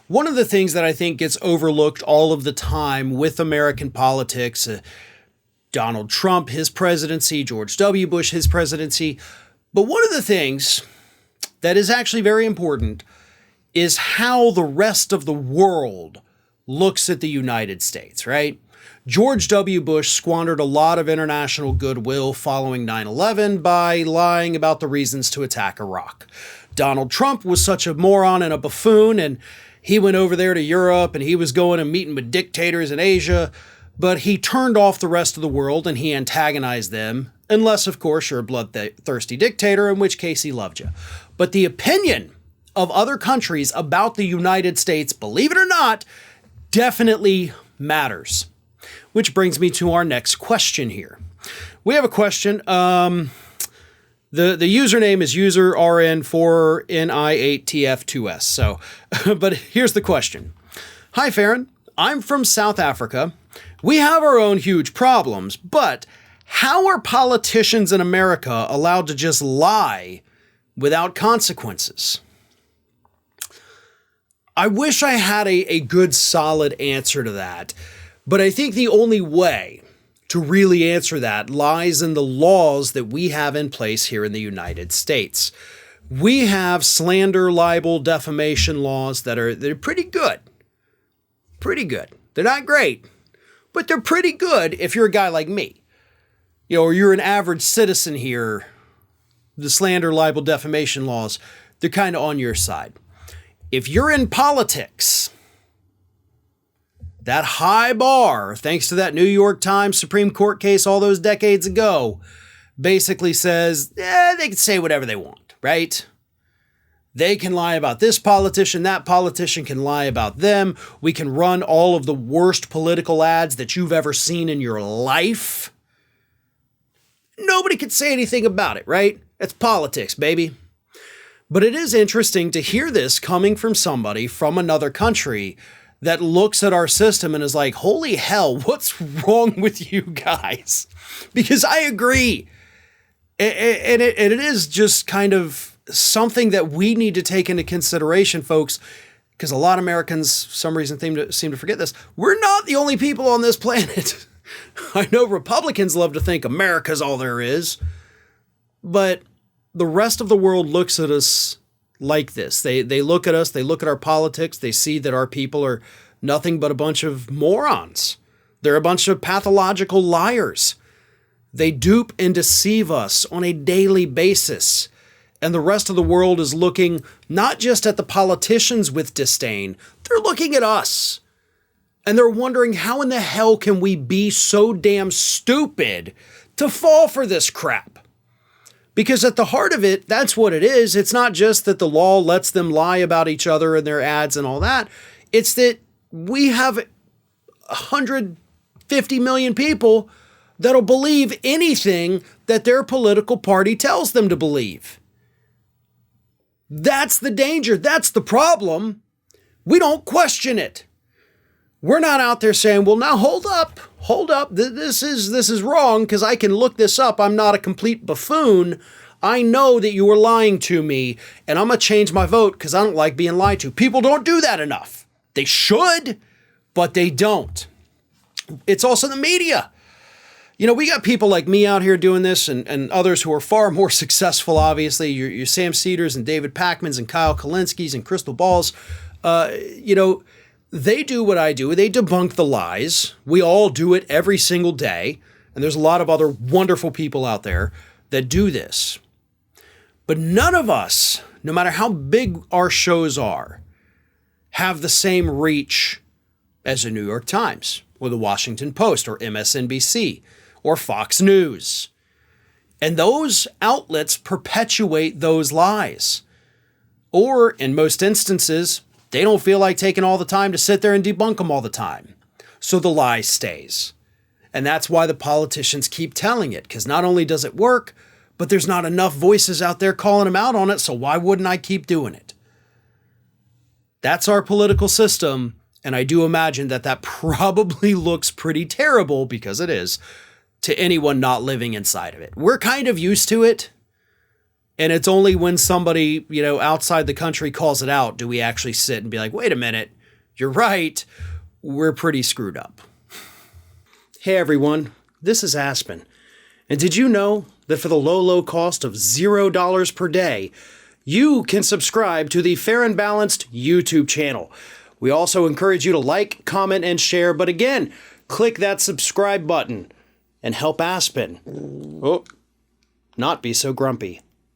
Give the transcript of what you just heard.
One of the things that I think gets overlooked all of the time with American politics, Donald Trump, his presidency, George W. Bush, his presidency. But one of the things that is actually very important is how the rest of the world looks at the United States, right? George W. Bush squandered a lot of international goodwill following 9/11 by lying about the reasons to attack Iraq. Donald Trump was such a moron and a buffoon, and he went over there to Europe and he was going and meeting with dictators in Asia, but he turned off the rest of the world and he antagonized them, unless, of course, you're a bloodthirsty dictator, in which case he loved you. But the opinion of other countries about the United States, believe it or not, definitely matters. Which brings me to our next question here. We have a question. The username is user RN4NI8TF2S. So, but here's the question. Hi, Farron. I'm from South Africa. We have our own huge problems, but how are politicians in America allowed to just lie without consequences? I wish I had a good, solid answer to that, but I think the only way to really answer that lies in the laws that we have in place here in the United States. We have slander, libel, defamation laws they're pretty good. Pretty good. They're not great, but they're pretty good if you're a guy like me. Or you're an average citizen here. The slander, libel, defamation laws, they're kind of on your side. If you're in politics, that high bar, thanks to that New York Times Supreme Court case all those decades ago, basically says, they can say whatever they want, right? They can lie about this politician, that politician can lie about them. We can run all of the worst political ads that you've ever seen in your life. Nobody could say anything about it, right? It's politics, baby. But it is interesting to hear this coming from somebody from another country that looks at our system and is like, holy hell, what's wrong with you guys? Because I agree. And it is just kind of something that we need to take into consideration, folks, because a lot of Americans, for some reason, seem to forget this. We're not the only people on this planet. I know Republicans love to think America's all there is, but the rest of the world looks at us like this. They look at us, they look at our politics, they see that our people are nothing but a bunch of morons. They're a bunch of pathological liars. They dupe and deceive us on a daily basis. And the rest of the world is looking not just at the politicians with disdain, they're looking at us. And they're wondering, how in the hell can we be so damn stupid to fall for this crap? Because at the heart of it, that's what it is. It's not just that the law lets them lie about each other in their ads and all that. It's that we have 150 million people that'll believe anything that their political party tells them to believe. That's the danger. That's the problem. We don't question it. We're not out there saying, well, now hold up. This is wrong because I can look this up. I'm not a complete buffoon. I know that you were lying to me and I'm going to change my vote because I don't like being lied to. People don't do that enough. They should, but they don't. It's also the media. We got people like me out here doing this and others who are far more successful, obviously. Your Sam Cedars and David Packmans and Kyle Kalinskis and Crystal Balls. They do what I do. They debunk the lies. We all do it every single day. And there's a lot of other wonderful people out there that do this. But none of us, no matter how big our shows are, have the same reach as the New York Times or the Washington Post or MSNBC or Fox News. And those outlets perpetuate those lies. Or in most instances, they don't feel like taking all the time to sit there and debunk them all the time. So the lie stays. And that's why the politicians keep telling it, because not only does it work, but there's not enough voices out there calling them out on it, so why wouldn't I keep doing it? That's our political system, and I do imagine that probably looks pretty terrible, because it is, to anyone not living inside of it. We're kind of used to it. And it's only when somebody, outside the country calls it out do we actually sit and be like, wait a minute, You're right, we're pretty screwed up. Hey everyone, this is Aspen. And did you know that for the low cost of $0 per day, you can subscribe to the Fair and Balanced YouTube channel? We also encourage you to like, comment, and share, but again, click that subscribe button and help Aspen not be so grumpy.